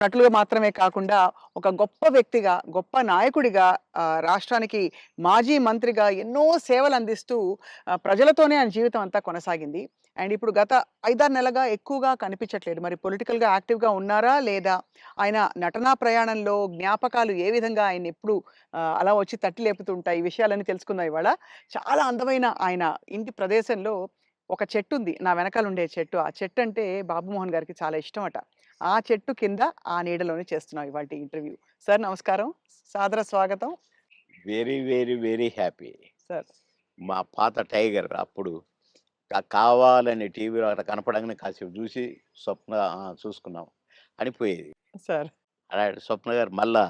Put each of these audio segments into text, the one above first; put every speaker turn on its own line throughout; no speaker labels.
నటులుగా మాత్రమే కాకుండా ఒక గొప్ప వ్యక్తిగా, గొప్ప నాయకుడిగా రాష్ట్రానికి మాజీ మంత్రిగా ఎన్నో సేవలందిస్తూ ప్రజలతోనే ఆయన జీవితం అంతా కొనసాగింది. అండ్ ఇప్పుడు గత 5, 6 నెలలుగా ఎక్కువగా కనిపించట్లేదు. మరి పొలిటికల్‌గా యాక్టివ్‌గా ఉన్నారా? లేదా? ఆయన నటనా ప్రయాణంలో జ్ఞాపకాలు ఏ విధంగా ఆయన్నెప్పుడు అలా వచ్చి తట్టి లేపుతుంటాయి? ఈ విషయాలన్నీ తెలుసుకుందాం ఇవాళ. చాలా అందమైన ఆయన ఇంటి ప్రదేశంలో ఒక చెట్టుంది. నా వెనకాలుండే చెట్టు. ఆ చెట్టంటే బాబుమోహన్ గారికి చాలా ఇష్టమట. ఆ చెట్టు కింద, ఆ నీడలోనే చేస్తున్నాం ఇవాల్టి ఇంటర్వ్యూ. సార్ నమస్కారం. సాదర స్వాగతం.
Very, very, very happy.
Sir.
మా పాత 'టైగర్' అప్పుడు కావాలని టీవీలో అట్లా కనపడంగానే కాసేపు చూసి స్వప్న చూసుకున్నాం అని పోయేది.
సార్.
అలాంటి స్వప్న గారు మళ్ళా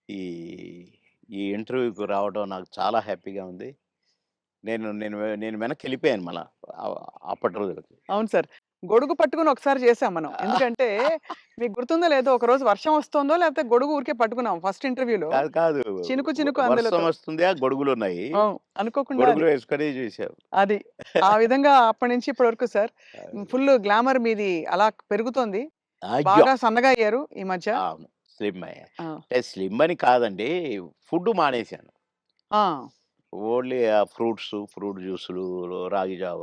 ఈ ఈ ఇంటర్వ్యూకి రావడం నాకు చాలా హ్యాపీగా ఉంది. నేను నేను నేను వెనక్కెళ్ళిపోయాను మళ్ళా ఆహ్, అప్పటి రోజులకి.
అవును సార్. గొడుగు పట్టుకొని ఒకసారి చేసాం మనం. ఎందుకంటే మీకు గుర్తుందో లేదో ఒకరోజు వర్షం వస్తోందో లేకపోతే గొడుగు ఊరికే పట్టుకున్నాం ఫస్ట్ ఇంటర్వ్యూలో.
కాదు, కాదు.
చినుకు చినుకు
వర్షం
అందులతో.
వస్తుందా, గొడుగులున్నాయి.
అవును. అనుకోకుండా అది.
గొడుగులు వేసుకొని చూసాం.
అది. ఆ విధంగా అప్పటి నుంచి ఇప్పటి వరకు సార్ ఫుల్ గ్లామర్ మీది అలా పెరుగుతోంది.
అయ్యో!
బాగా సన్నగా అయ్యారు ఈ మధ్య.
అవును. స్లిమ్ అయ్యా.
ఆ!
అంటే స్లిమ్ అని కాదండి. ఫుడ్ మానేశాను.
ఆ!
ఓన్లీ ఫ్రూట్ జ్యూసులు, రాగి జావ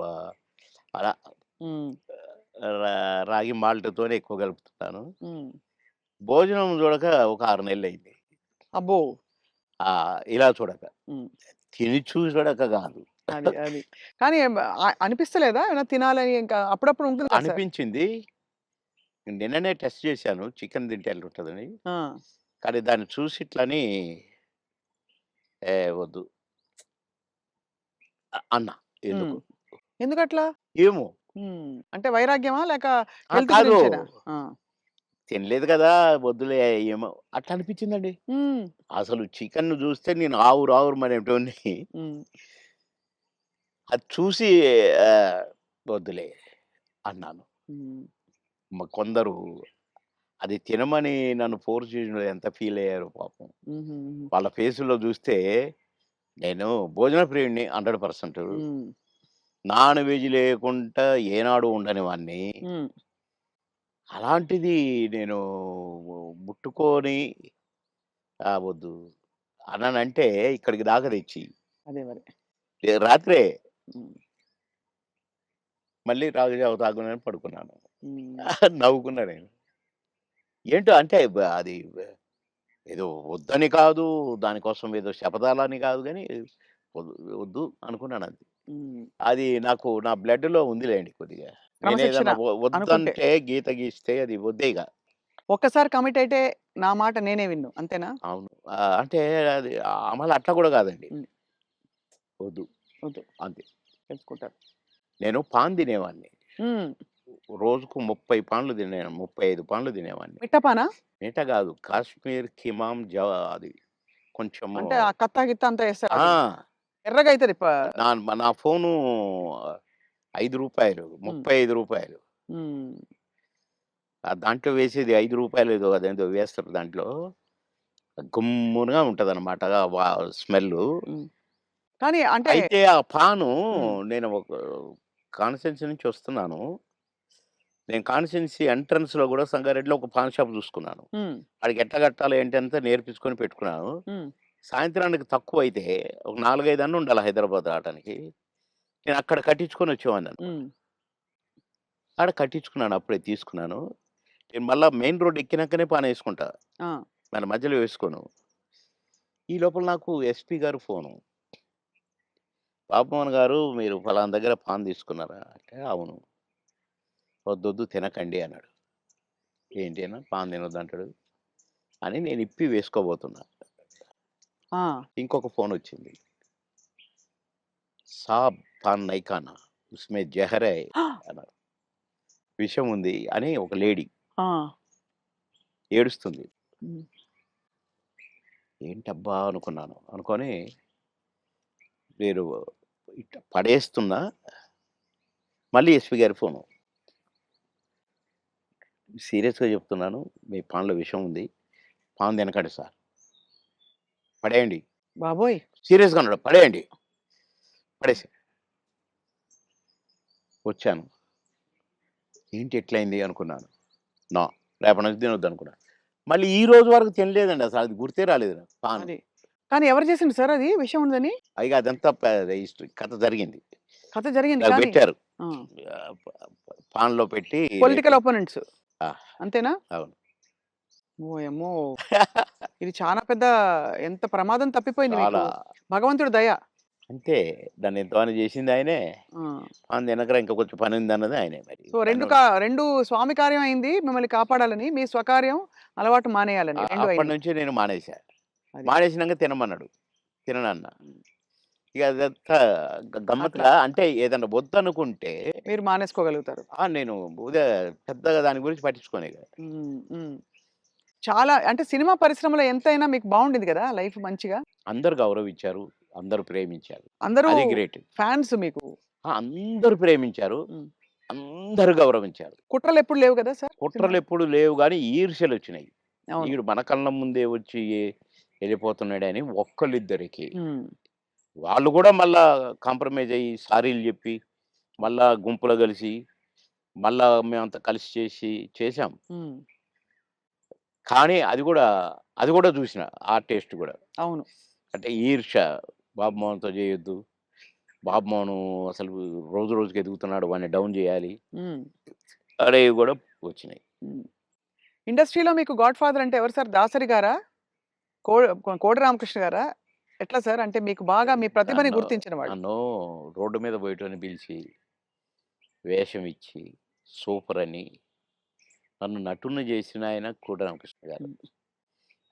అలా
హ్మ్.
రాగి మాల్ట్‌తోనే ఎక్కువ కలుపుతున్నాను.
హ్మ్.
భోజనం చూడక ఒక 6 నెలలయింది.
అబ్బో!
ఇలా చూడక.
హ్మ్.
తిని చూడక కాదు.
అది. కానీ అనిపిస్తలేదా? ఏమైనా తినాలని ఇంకా అప్పుడప్పుడు ఉంటుంది కదా సార్.
అనిపించింది. నిన్ననే టెస్ట్ చేశాను చికెన్ తింటే ఎట్లుంటదని.
ఆ!
కానీ దాన్ని చూసి ఇట్లని వద్దు అన్నా.
హ్మ్.
ఎందుకు?
ఎందుకట్లా?
ఏమో!
అంటే వైరాగ్యమా? లేక హెల్త్
కాదు.
గురించేనా? ఆ!
తినలేదు కదా! వద్దులే ఏమో అట్లా అనిపించిందండి.
హ్మ్.
అసలు చికెన్‌ను జూస్తే నేను ఆవురు ఆవురుమనేటోడిని.
హ్మ్.
అది చూసి ఆహ్, వద్దులే అన్నాను.
హ్మ్.
కొందరు అది తినమని నన్ను ఫోర్స్ చేసినోళ్ళు ఎంత ఫీల్ అయ్యారో పాపం.
హుహుహు.
వాళ్ళ ఫేసుల్లో జూస్తే నేను భోజన ప్రియుడిని 100%.
హ్మ్.
నాన్ వెజ్ లేకుండా ఏనాడు ఉండని వాడిని.
హ్మ్.
అలాంటిది నేను ముట్టుకొని వద్దు అన్నానంటే ఇక్కడికి దాకా తెచ్చి
అదే మరి.
రాత్రే
హ్మ్.
మళ్ళీ రాగి జావ తాగునని పడుకున్నాను.
హ్మ్.
నవ్వుకున్నా నేను. ఏంటో అంటే అది ఏదో వద్దని కాదు, దానికోసం ఏదో శపథాలని కాదు గానీ, వద్ వద్దు అనుకున్నానంతే.
హ్మ్.
అది నాకు నా బ్లడ్‌లో ఉందిలెండి కొద్దిగా.
క్రమశిక్షణ
నేనేదన్నా
అనుకుంటే.
వద్దంటే గీత గీస్తే అది వద్దే ఇగ.
ఒక్కసారి కమిట్ అయితే నా మాట నేనే విన్ను. అంతేనా?
అవును. అంటే అది మళ్ళీ అట్లా కూడా కాదండి.
హ్మ్.
వద్దు
వద్దు.
అంతే.
తెలుసుకుంటారు.
నేను పాన్ తినేవాడిని.
హ్మ్.
రోజుకు 30 పాన్లు తినేను. 35 పాన్లు తినేవాడిని.
మిట్టపానా?
మిగతా కాదు. కాశ్మీర్ కిమాం అది కొంచెము
అంటే ఆ కత్తా గిత్తా అంతా ఏస్తారు అది.
ఆ!
ఎర్రగా అయితది.
నా ఫోను రూ. 5 రూ.
హ్మ్.
35.
హ్మ్.
దాంట్లో వేసేది రూ. 5 ఏదో అదేందో వేస్తారు దాంట్లో. గుమ్మునగా ఉంటదనమాట. స్మెల్లు.
హ్మ్. కానీ అంటే
అయితే ఆ పాను
హ్మ్.
నేను ఒక కాన్స్టిట్యున్సీ నుంచి వస్తున్నాను. నేను కాన్స్టిట్యున్సీ ఎంట్రన్స్‌లో గూడా సంగారెడ్డిలో ఒక పాన్ షాప్ చూసుకున్నాను.
హ్మ్.
ఆడికి ఎట్లా కట్టాలి ఏంటి అంతా నేర్పించుకొని పెట్టుకున్నాను.
హ్మ్.
సాయంత్రానికి తక్కువైతే ఒక 4, 5 అన్న ఉండాలి హైదరాబాద్ రావటానికి. నేను అక్కడ కట్టించుకొని వచ్చేవాడిననమాట.
హ్మ్.
ఆడ కట్టించుకున్నాను. అప్పుడే తీసుకున్నాను. నేను మళ్ళా మెయిన్ రోడ్ ఎక్కినాకనే పానేసుకుంటా.
ఆ!
మన మధ్యలో వేసుకోను. ఈ లోపల నాకు ఎస్పీ గారు ఫోను. "బాబుమోహన్ గారు మీరు ఫలానా దగ్గర పాన్ తీసుకున్నారా?" అంటే, "అవును." "వద్దొద్దు తినకండి" అన్నాడు. ఏంటి అన్నా పాన్ తినొద్దంటాడు అని నేను ఇప్పి వేసుకోబోతున్నా.
ఆ!
ఇంకొక ఫోనొచ్చింది. "సాబ్ పాన్ నహీ ఖానా ఉస్మే జహర్ హై" అన్నారు. విషం ఉంది అని ఒక లేడీ
ఆ!
ఏడుస్తుంది.
హ్మ్.
ఏంటబ్బా! అనుకున్నాను. అనుకోని నేను ఇట్ట పడేస్తున్నా. మళ్ళీ ఎస్పీ గారి ఫోను. "సీరియస్‌గా చెప్తున్నాను. మీ పాన్‌లో విషం ఉంది. పాన్ తినకండి సార్. పడేయండి."
బాబోయ్!
సీరియస్‌గా అన్నాడు. "పడేయండి." పడేసా. వచ్చాను. ఏంటి ఎట్లయింది అనుకున్నాను. నో. రేపటి నుంచి తినొద్దనుకున్నా. మళ్ళీ ఈ రోజు వరకు తినలేదండి అసలు. అది గుర్తే రాలేదు నాకు పాను.
అది. కానీ ఎవరు చేసిండ్రు సార్ అది విషం ఉందని?
ఇగ అదంతా కథ జరిగింది.
కథ జరిగింది
నాకు
కానీ
పెట్టారు.
ఆ!
పాన్‌లో పెట్టి
పొలిటికల్ అపోనెంట్స్
ఆ!
అంతేనా?
అవును.
ఓయమ్మో! ఇది చాలా పెద్ద ఎంత ప్రమాదం తప్పిపోయింది మీకు.
చాలా.
భగవంతుడి దయ.
అంతే. దాన్ని ఎంతమని చేసిందాయనే.
ఆ!
పాన్ తినకరా ఇంకా కొంచెం పనుందన్నది ఆయనే మరి.
సో 2
పనోడు
2 స్వామి కార్యం అయింది. మిమ్మల్ని కాపాడాలని. మీ స్వకార్యం అలవాటు మానేయాలని 2 అయినాయి.
అప్పటినుంచి నేను మానేశా.
అది.
మానేసినంక తినమన్నాడు. తిననన్నా.
హ్మ్.
ఇక అదంతా
అట్లా
గమ్మత్తుగా అంటే ఏదన్నా వద్దనుకుంటే
మీరు మానేసుకోగలుగుతారు.
నేను పెద్దగా దాని గురించి పట్టించుకోను ఇక.
హ్మ్. హ్మ్. చాలా అంటే సినిమా పరిశ్రమలో ఎంతైనా మీకు బావుండింది గదా! లైఫ్ మంచిగా.
అందరూ గౌరవించారు. అందరూ ప్రేమించారు.
అందరూ
అది గ్రేట్.
ఫాన్స్ మీకు.
అందరూ ప్రేమించారు.
హ్మ్.
అందరూ గౌరవించారు.
కుట్రలెప్పుడు లేవు గదా సార్ సినిమాలో?
కుట్రలెప్పుడు లేవు గానీ ఈర్ష్యలొచ్చినాయి.
అవును.
ఈడు మన కళ్ళ ముందే వచ్చి ఎళ్ళిపోతున్నాడని ఒక్కళ్ళిద్దరికి.
హ్మ్.
వాళ్ళు గూడా మళ్ళా కాంప్రమైజ్ అయ్యి సారీలు జెప్పి, మళ్ళా గుంపులో గలిసి, మళ్ళా మేమంతా కలిసి చేశాం.
హ్మ్.
కానీ అది గూడా జూసిన. ఆ టేస్ట్ గూడా.
అవును.
అంటే ఈర్ష్య. బాబు మోహన్‌తో జేయొద్దు. బాబు మోహను అసలు రోజు రోజుకి ఎదుగుతున్నాడు. వాడిని డౌన్ జేయాలి.
హ్మ్.
అనేవి గూడా వచ్చినాయి.
హ్మ్. ఇండస్ట్రీలో మీకు గాడ్ ఫాదర్ అంటే ఎవరు సార్? దాసరి గారా? కో కోడి రామకృష్ణ గారా? ఎట్లా సార్? అంటే మీకు బాగా మీ ప్రతిభని
నన్ను
గుర్తించిన వాళ్ళు.
నన్ను రోడ్డు మీద బోయేటోడిని పిలిచి, వేషం ఇచ్చి, సూపరని నన్ను నటుడిని జేసిన ఆయన కోడి రామకృష్ణ గారు.
హ్మ్.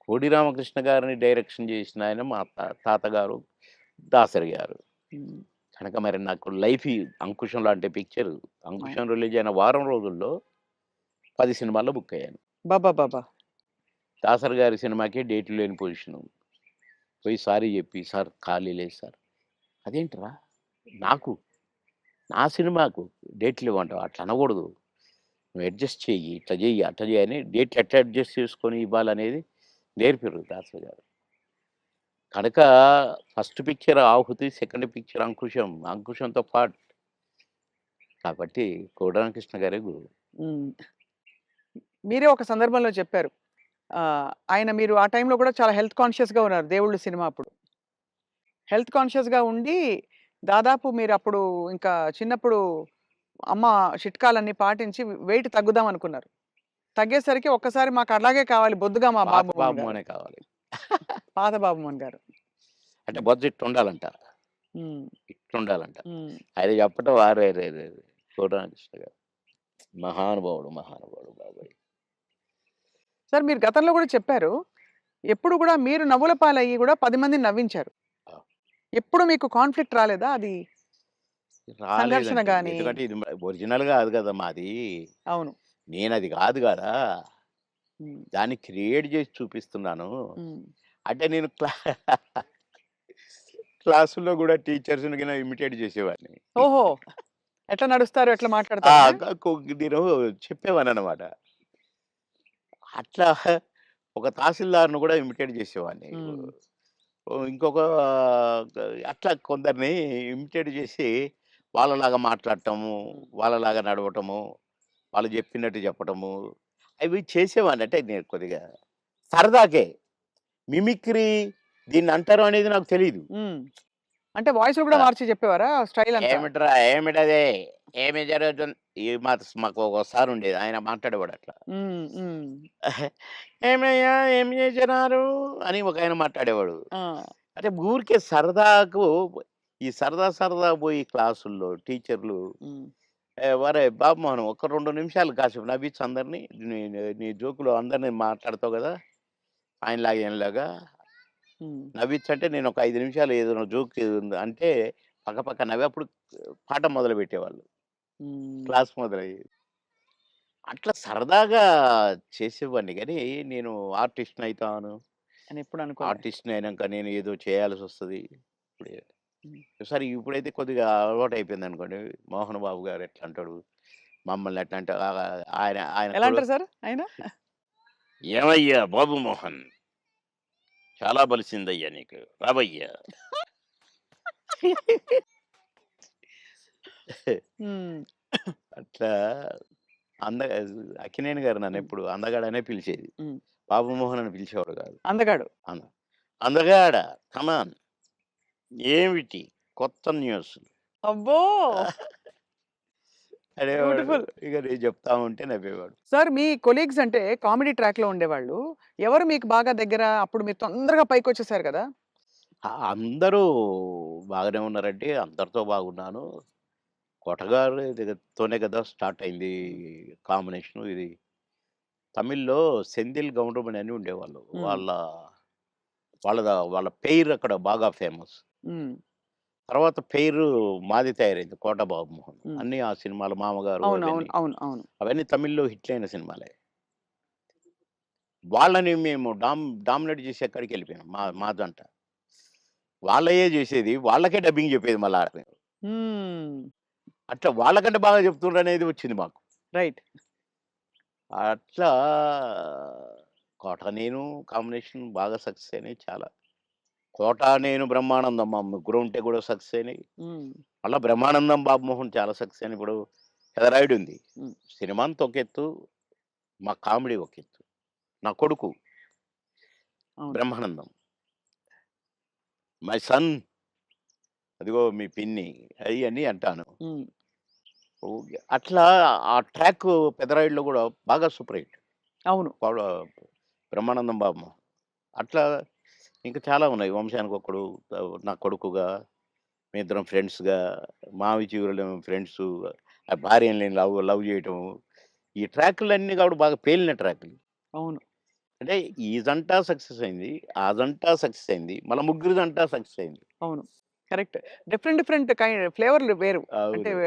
కోడి రామకృష్ణ గారిని డైరెక్షన్ జేసిన ఆయన మా తాతగారు దాసరి గారు.
హ్మ్.
కనుక మరి నాకు 'అంకుశం' లాంటి పిక్చర్
అవును.
'అంకుశం' రిలీజ్ అయిన వారం రోజుల్లో 10 సినిమాల్లో బుక్ అయ్యాను.
అబ్బబ్బబ్బా!
దాసరి గారి సినిమాకే డేట్లు లేని పొజిషను. పోయి సారీ జెప్పి, "సార్ ఖాళీ లేదు సార్." "అదేంట్రా? నాకు, నా సినిమాకు డేట్లివ్వంటావా? అట్లా అనకూడదు. నువ్వు అడ్జస్ట్ చెయ్యి. ఇట్లా జెయ్యి, అట్లా జెయ్యి" అని డేట్లు ఎట్లా అడ్జస్ట్ చేసుకొని ఇవ్వాలనేది నేర్పిర్రు దాసరి గారు. కనుక ఫస్ట్ పిక్చర్ 'ఆహుతి', సెకండ్ పిక్చర్ 'అంకుశం'. 'అంకుశంతో' పాటు కాబట్టి కోడి రామకృష్ణ గారే గురువు.
హ్మ్. మీరే ఒక సందర్భంలో చెప్పారు. ఆయన మీరు ఆ టైంలో కూడా చాలా హెల్త్ కాన్షియస్‌గా ఉన్నారు 'దేవుళ్ళు' సినిమా అప్పుడు. హెల్త్ కాన్షియస్‌గా ఉండి దాదాపు మీరప్పుడు ఇంకా చిన్నప్పుడు అమ్మ చిట్కాలన్నీ పాటించి వెయిట్ తగ్గుదాం అనుకున్నారు. తగ్గేసరికి ఒక్కసారి మాకు అలాగే కావాలి బొద్దుగా మా
పాత
బాబు మోహన్
బాబు
గారు.
మోనే కావాలి.
పాత బాబు మోహన్ గారు.
అంటే
హ్మ్.
బొజ్జ ఇట్టుండాలంట.
హ్మ్.
ఇట్లుండాలంట.
హ్మ్.
ఆయన చెప్పటం అరెరెరెరే! కోడి రామకృష్ణ గారు. మహానుభావుడు, మహానుభావుడు బాబోయ్!
సార్ మీరు గతంలో కూడా చెప్పారు. ఎప్పుడు కూడా మీరు నవ్వుల పాలయ్యి కూడా 10 మందిని నవ్వించారు.
ఆ!
ఎప్పుడు మీకు కాన్‌ఫ్లిక్ట్ రాలేదా? అది సంఘర్షణ
రాలేదండి.
గాని
ఎందుకంటే ఇది ఒరిజినల్ గాదు గదా! మాది.
అవును.
నేనది గాదు గదా!
హ్మ్.
దాన్ని క్రియేట్ జేసి చూపిస్తున్నాను.
హ్మ్.
అంటే నేను క్లాసుల్లో గూడా టీచర్స్‌ని గిన ఇమిటేట్ జేసేవాడిని.
ఓహో! ఎట్లా నడుస్తారు? ఎట్లా
ఆ!
మాట్లాడతారనా?
నేను చెప్పేవాడిననమాట. అట్లా ఒక తహసీల్దార్‌ని గూడా ఇమిటేట్ జేసేవాడిని.
హ్మ్.
ఇంకొక అట్లా కొందరిని ఇమిటేట్ జేసి వాళ్ళలాగా మాట్లాడటము,
హ్మ్.
వాళ్ళలాగా నడవటము, వాళ్ళు జెప్పినట్టు చెప్పటము, అవి చేసేవాడిని. అంటే నేను కొద్దిగా సరదాకే. మిమిక్రీ దీన్నంటారు అనేది నాకు తెలీదు.
హ్మ్. అంటే వాయిస్‌లు కూడా
ఆ!
మార్చి చెప్పేవారా స్టైల్ అంతా?
ఏమిట్రా ఏమిటది? ఏమి జరుగుతుంది? మాకు ఒక సారుండేది. ఆయన మాట్లాడేవాడట్లా.
హ్మ్. హ్మ్.
"ఏమయ్యా ఏం చేసినారు?" అని ఒకాయన మాట్లాడేవాడు.
ఆ!
అంటే ఊరికే సరదాకు ఈ సరదా సరదా పోయి క్లాసుల్లో టీచర్లు
హ్మ్.
"ఒరేయ్ బాబుమోహన్ ఒక 2 నిమిషాలు కాసేపు నవ్వించు అందరిని. నీ నీ జోకులు అందరిని మాట్లాడతావు గదా! ఆయనలాగా ఈయనలాగా
హ్మ్.
నవ్వించంటే నేను ఒక 5 నిమిషాలు ఏదైనా జోక్ అంటే పక్కపక్క నవ్వి అప్పుడు పాఠం మొదలుపెట్టేవాళ్ళు.
హ్మ్.
క్లాస్ మొదలయ్యేది. అట్లా సరదాగా చేసేవాడిని గానీ, నేను ఆర్టిస్ట్‌నయితాను.
అని ఎప్పుడు అనుకోలే.
ఆర్టిస్ట్‌ని అయినంక నేను ఏదో చేయాల్సొస్తది. ఇప్పుడే
హ్మ్.
సరే ఇప్పుడైతే కొద్దిగా అలవాటయిపోయిందనుకోండి. మోహన్ బాబు గారు ఎట్లా అంటాడు, మమ్మల్ని ఎట్లా అంటే ఆయన ఆయన
ఎలా అంటారు సార్ ఆయన?
"ఏమయ్యా బాబు మోహన్! చాలా బలిసిందయ్యా నీకు. రావయ్యా!"
హ్మ్.
అట్లా అంద అక్కినేని గారు
హ్మ్.
నన్నెప్పుడు అందగాడనే పిలిచేది.
హ్మ్.
బాబు మోహన్ అని పిలిచేవాడు కాదు.
అందగాడు.
అంద అందగాడ కమాన్ ఏమిటి కొత్త న్యూస్
అబ్బో!
అనేవాడు.
బ్యూటిఫుల్.
ఇక నేను చెప్తా ఉంటే నవ్వేవాడు.
సార్ మీ కొలీగ్స్ అంటే కామెడీ ట్రాక్‌లో ఉండేవాళ్ళు. ఎవరు మీకు బాగా దగ్గర? అప్పుడు మీరు తొందరగా పైకొచ్చేసారు గదా!
అందరూ బాగానే ఉన్నారండి. అందరితో బాగున్నాను. కొటగారి దగ్గరతోనే కదా స్టార్ట్ అయింది
హ్మ్.
కాంబినేషను ఇది. తమిళ్‌లో సెంధిల్ గౌండమణి అని ఉండేవాళ్ళు.
హ్మ్.
వాళ్ళ పెయిర్ అక్కడ బాగా ఫేమస్.
హ్మ్.
తర్వాత పెయిరు మాది తయారైంది 'కోట బాబుమోహన్.'
హ్మ్.
అన్నీ ఆ సినిమాలు 'మామగారు'
అవును. అవును.
అవన్నీ.
అవును. అవును.
అవన్నీ తమిళ్‌లో హిట్లయిన సినిమాలే. వాళ్ళని మేము డామినేట్ చేసి ఎక్కడికెళ్ళిపోయాం మా జంట. వాళ్ళయ్యే చేసేది. వాళ్ళకే డబ్బింగ్ చెప్పేది మళ్ళా ఆడ మేము.
హ్మ్.
అట్లా వాళ్ళకంటే బాగా చెప్తుండ్రనేది వచ్చింది మాకు.
రైట్.
అట్లా 'కోట నేను' కాంబినేషన్ బాగా సక్సెస్ అయినాయి చాలా. 'కోట నేను' 'బ్రహ్మానందం' మా ముగ్గురం ఉంటే కూడా సక్సెస్ అయినాయి.
హ్మ్.
మళ్ళా 'బ్రహ్మానందం' 'బాబుమోహన్' చాలా సక్సెస్ అయినాయి. ఇప్పుడు 'పెదరాయుడు' ఉంది.
హ్మ్.
సినిమా అంతా ఒక ఎత్తు, మా కామెడీ ఒక ఎత్తు. నా కొడుకు
అవును.
'బ్రహ్మానందం' మై సన్ అదిగో మీ పిన్ని అయన్నీ అంటాను.
హ్మ్.
ఓకే. అట్లా ఆ ట్రాక్ 'పెదరాయుడులో' కూడా బాగా సూపర్ హిట్.
అవును.
పౌడ 'బ్రహ్మానందం' బాబు. అట్లా ఇంకా చాలా ఉన్నాయి. 'వంశానికొక్కడు' నా కొడుకుగా, మేమిద్దరం ఫ్రెండ్స్‌గా, 'మావి చిగురులేమో' ఫ్రెండ్సు, ఆ భార్యని లవ్ లవ్ చేయటం. ఈ ట్రాకులన్నీ కూడా బాగా పేలిన ట్రాకులు.
అవును.
అంటే ఈ జంట సక్సెస్ అయింది. ఆ జంట సక్సెస్ అయింది. మళ్ళా ముగ్గురి జంట సక్సెస్ అయింది.
అవును. కరెక్ట్. డిఫరెంట్ డిఫరెంట్ ఫ్లేవర్‌లు వేరు. అంటే
అవును.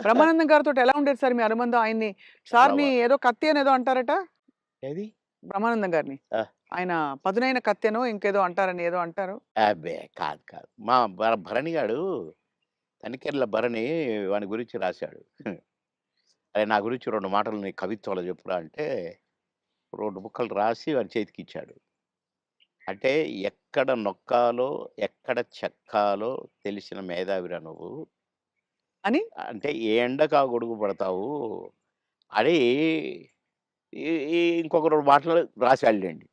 బ్రహ్మానందం గారితోటి ఎలా ఉండేది సార్ మీ అనుబంధం? ఆయన్ని
చాలా
సార్‌ని ఏదో కత్తి అనేదో అంటారట?
ఏది?
బ్రహ్మానందం గారిని.
ఆ!
ఆయన పదునైన కత్తెనో ఇంకేదో అంటారని ఏదో అంటారు.
అబ్బే! కాదు. మా భరణి గాడు తనికెళ్ళ భరణి వాని గురించి రాశాడు. అరే! నా గురించి 2 మాటలు నీ కవిత్వంలో చెప్పురా అంటే 2 ముక్కలు రాసి వాని చేతికిచ్చాడు. అంటే ఎక్కడ నొక్కాలో, ఎక్కడ చెక్కాలో తెలిసిన మేధావిరా నువ్వు.
అని
అంటే ఏ ఎండకు ఆ గొడుగు పడతావు అని ఈ ఈ ఇంకొక 2 మాటలు రాసాడులెండి.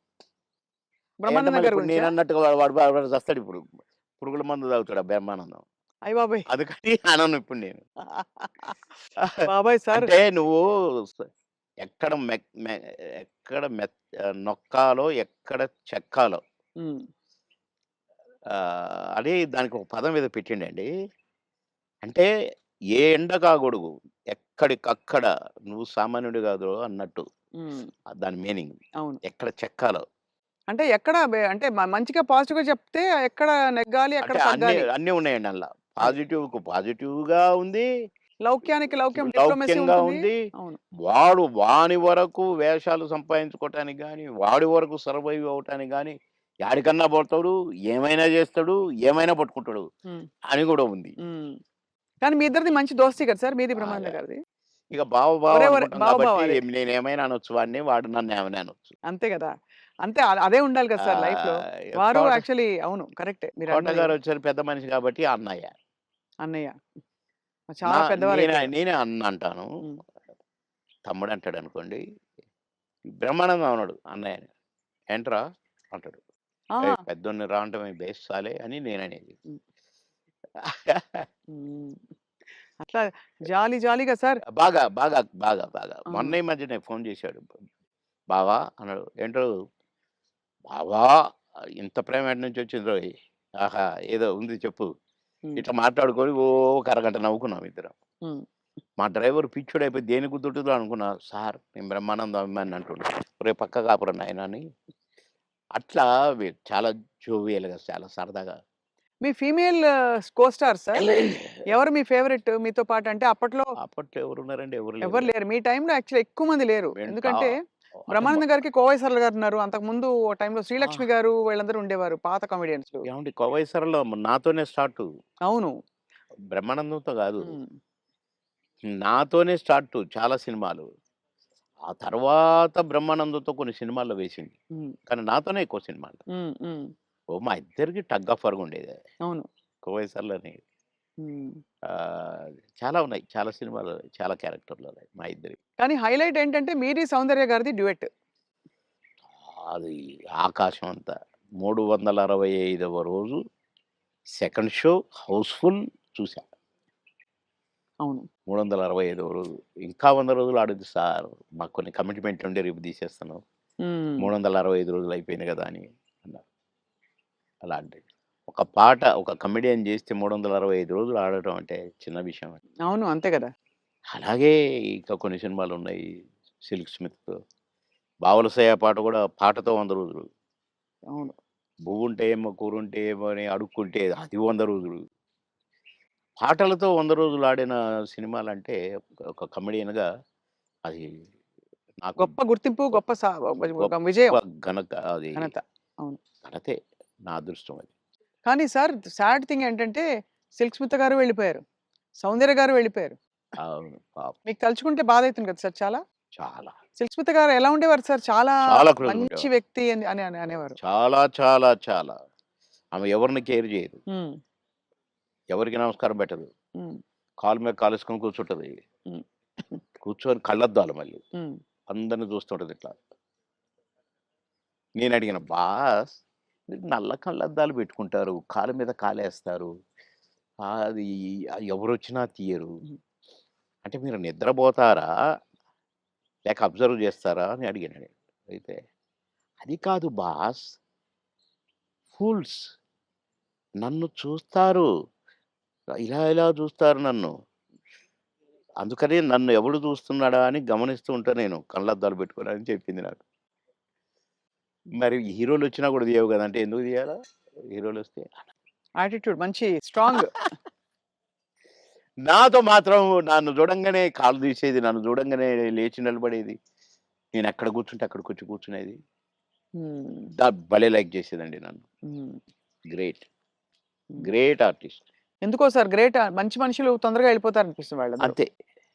అయంటే
బ్రహ్మానందం
మళ్ళీ
గారి
ఇప్పుడు
గురించా?
నేనన్నట్టుగా వాడు చస్తాడిప్పుడు. పురుగుల మందు తాగుతాడు ఆ బ్రహ్మానందం.
అయ్య బాబోయ్!
అందుకని అనను ఇప్పుడు నేను.
బాబోయ్! సార్
అంటే నువ్వు స ఎక్కడ మెక్ మె ఎక్కడ నొక్కాలో, ఎక్కడ చెక్కాలో
హ్మ్.
అని దానికి ఒక పదం ఏదో పెట్టిండండి. అంటే ఏ ఎండకా గొడుగు, ఎక్కడికక్కడ నువ్వు సామాన్యుడు కాదురో అన్నట్టు.
హ్మ్.
దాని మీనింగ్.
అవును.
ఎక్కడ చెక్కాలో.
అంటే ఎక్కడ అంటే మంచిగా పాజిటివ్‌గా చెప్తే ఎక్కడ నెగ్గాలి, ఎక్కడ
అంటే అన్నీ
తగ్గాలి.
అన్నీ ఉన్నాయండి అందుల.
అది.
పాజిటివ్‌కు పాజిటివ్‌గా ఉంది.
లౌక్యానికి లౌక్యం డిప్లొమసీ
లౌక్యంగా
ఉంటుంది.
ఉంది.
అవును.
వాని వరకు వేషాలు సంపాదించుకోవటానికి గాని, వాడి వరకు సర్వైవ్ అవ్వటానికి గాని, యాడికన్నా పోతాడు, ఏమైనా చేస్తాడు, ఏమైనా పట్టుకుంటాడు
హ్మ్.
అని కూడా ఉంది.
హ్మ్. కానీ మీ ఇద్దరిది మంచి దోస్తీ కదా సార్! మీది బ్రహ్మానందం
బాగా.
గారిది.
ఇక బావ
ఒరేయ్!
అనుకుంటాం
బావ
కాబట్టి
బావాలే.
నేనేమైనా అనొచ్చు వాడిని, వాడు నన్నేమైనా అనొచ్చు.
అంతే గదా! అంతే అదే ఉండాలి కదా సార్ లైఫ్‌లో. వారు
కోట
యాక్చువల్లీ అవును. కరెక్టే మీరన్నది.
కోటగారొచ్చారు పెద్ద మనిషి కాబట్టి అన్నయ్య.
అన్నయ్య. చాలా పెద్దవారైపోయారు.
నేనే అన్న అంటాను.
హ్మ్.
తమ్ముడంటాడనుకోండి. బ్రహ్మానందం అనడు అన్నయ్యని. "ఏంట్రా" అంటాడు.
ఆహా!
"ఏయ్! పెద్దోడిని రా అనటమే బేస్ సాలే" అని నేననేది.
హ్మ్. హ్మ్. అట్లా జాలీ జాలీగా సార్.
బాగా.
ఆ!
మొన్న ఈ మధ్యనే ఫోను చేశాడు. "బావా" అన్నాడు. "ఏంటో బావా ఇంత ప్రేమ ఎటు నుంచొచ్చిందోయ్! ఆహా! ఏదో ఉంది చెప్పు."
హ్మ్.
ఇట్లా మాట్లాడుకొని ఓ ఒక అరగంట నవ్వుకున్నాం ఇద్దరం.
హ్మ్.
మా డ్రైవర్ పిచ్చోడైపోయి దేనికి గుద్దుంటుందో అనుకున్నా. సార్ నేను బ్రహ్మానందం అభిమానిని అంటుండు. ఒరేయ్! పక్కకు ఆపురా నాయనా అని. అట్లా చాలా జోవియల్‌గా చాలా సరదాగా.
మీ ఫీమేల్ కో స్టార్ సార్? ఎవరు మీ ఫేవరెట్ మీతో పాటు? అంటే అప్పట్లో
అప్పట్లో ఎవరున్నారండి? ఎవరు
ఎవరు
లేరుగా.
లేరు. మీ టైమ్‌లో యాక్చువల్లీ ఎక్కువ మంది లేరు.
మేము చా
ఎందుకంటే
అంటే
బ్రహ్మానందం గారికి కోవై సరళ గారున్నారు. అంతకుముందు ఓ టైమ్‌లో
ఆ!
శ్రీలక్ష్మి గారు వీళ్ళందరూ ఉండేవారు పాత కామెడియన్సు.
ఏవండీ 'కోవై సరళ' నాతోనే స్టార్టు.
అవును.
బ్రహ్మానందంతో గాదు.
హ్మ్.
నాతోనే స్టార్టు చాలా సినిమాలు. ఆ తర్వాత బ్రహ్మానందంతో కొన్ని సినిమాల్లో వేసింది.
హ్మ్.
కానీ నాతోనే ఎక్కువ సినిమాలు.
హ్మ్. హ్మ్.
ఓ మా ఇద్దరికి టగ్ ఆఫ్ వార్‌గా ఉండేది.
అవును.
'కోవై సరళని'
హ్మ్.
ఆహ్, చాలా ఉన్నాయి. చాలా సినిమాలు, చాలా క్యారెక్టర్‌లు ఉన్నాయి మా ఇద్దరివి.
కానీ హైలైట్ ఏంటంటే మీది, సౌందర్య గారిది డ్యూయెట్.
అది ఆకాశం అంత. 365వ రోజు సెకండ్ షో హౌస్‌ఫుల్ చూసా.
అవును.
365వ రోజు. ఇంకా 100 రోజులు ఆడొద్దు సార్. మాకు కొన్ని కమిట్మెంట్ ఉండి రేపు తీసేస్తున్నాం.
హ్మ్.
365 రోజులు అయిపోయింది కదా! అని అన్నారు. అలాంటిది. ఒక పాట ఒక కమెడియన్ చేస్తే 365 రోజులు ఆడటం అంటే చిన్న విషయం.
అవును. అంతే గదా!
అలాగే ఇంకా కొన్ని సినిమాలున్నాయి. 'సిల్క్ స్మిత్', 'బావలసయ్య' పాట కూడా పాటతో 100 రోజులు.
అవును.
'బువ్వుంటే ఏమో కూరుంటే ఏమో' అని అడుక్కుంటే అది 100 రోజులు. పాటలతో 100 రోజులు ఆడిన సినిమాలంటే ఒక కమెడియన్‌గా అది నాకు
గొప్ప గుర్తింపు,
గొప్
గొప్ప ఒక
గొప్ప
విజయం,
అది
ఘనత. అవును.
ఘనతే. నా అదృష్టం అది.
కానీ సార్ సాడ్ థింగ్ ఏంటంటే 'సిల్క్ స్మిత' గారు వెళ్ళిపోయారు. 'సౌందర్య' గారు వెళ్ళిపోయారు.
అవును. పాపం.
మీకు తలుచుకుంటే బాధైతుంది కదా సార్ చాలా?
చాలా.
'సిల్క్ స్మిత' గారు ఎలా ఉండేవారు సార్? చాలా
చాలా క్లోజ్‌గా
మంచి
ఉండేవారు.
వ్యక్తి అని అని అని అనేవారు.
చాలా, చాలా, చాలా. ఆమె ఎవరిని కేర్ చేయదు.
హ్మ్.
ఎవరికీ నమస్కారం పెట్టదు.
హ్మ్.
కాలు మీద కాలేసుకొని కూర్చుంటది.
హ్మ్.
కూర్చొని కళ్ళద్దాలు మళ్ళీ.
హ్మ్.
అందరిని చూస్తుంటది ఇట్లా. నేనడిగిన, "బాస్ మీరు నల్ల కళ్ళద్దాలు పెట్టుకుంటారు. కాలు మీద కాలేస్తారు. అది ఎవరొచ్చినా తీయరు.
హ్మ్.
అంటే మీరు నిద్రపోతారా? లేక అబ్జర్వ్ చేస్తారా?" అని అడిగాను నేను. అయితే, "అది కాదు బాస్ ఫూల్స్ నన్ను చూస్తారు. ఇలా ఇలా చూస్తారు నన్ను. అందుకని నన్ను ఎవడు చూస్తున్నాడా అని గమనిస్తూ ఉంటా నేను కళ్ళద్దాలు పెట్టుకొని" అని చెప్పింది నాకు. మరి హీరోలొచ్చినా కూడా తీయవు గదా! అంటే ఎందుకు తీయాలా? హీరోలొస్తే?
యాటిట్యూడ్ మంచి స్ట్రాంగ్.
నాతో మాత్రం నన్ను చూడంగానే కాళ్ళు తీసేది. నన్ను చూడంగానే లేచి నిలబడేది. నేనెక్కడ కూర్చుంటే అక్కడికొచ్చి కూర్చునేది.
హ్మ్.
భలే లైక్ చేసేదండి నన్ను.
హ్మ్.
గ్రేట్.
హ్మ్.
Great artist.
ఎందుకో సార్ గ్రేట్ మంచి మనుషులు తొందరగా వెళ్ళిపోతారనిపిస్తుంది వాళ్ళందరూ.
అంతే.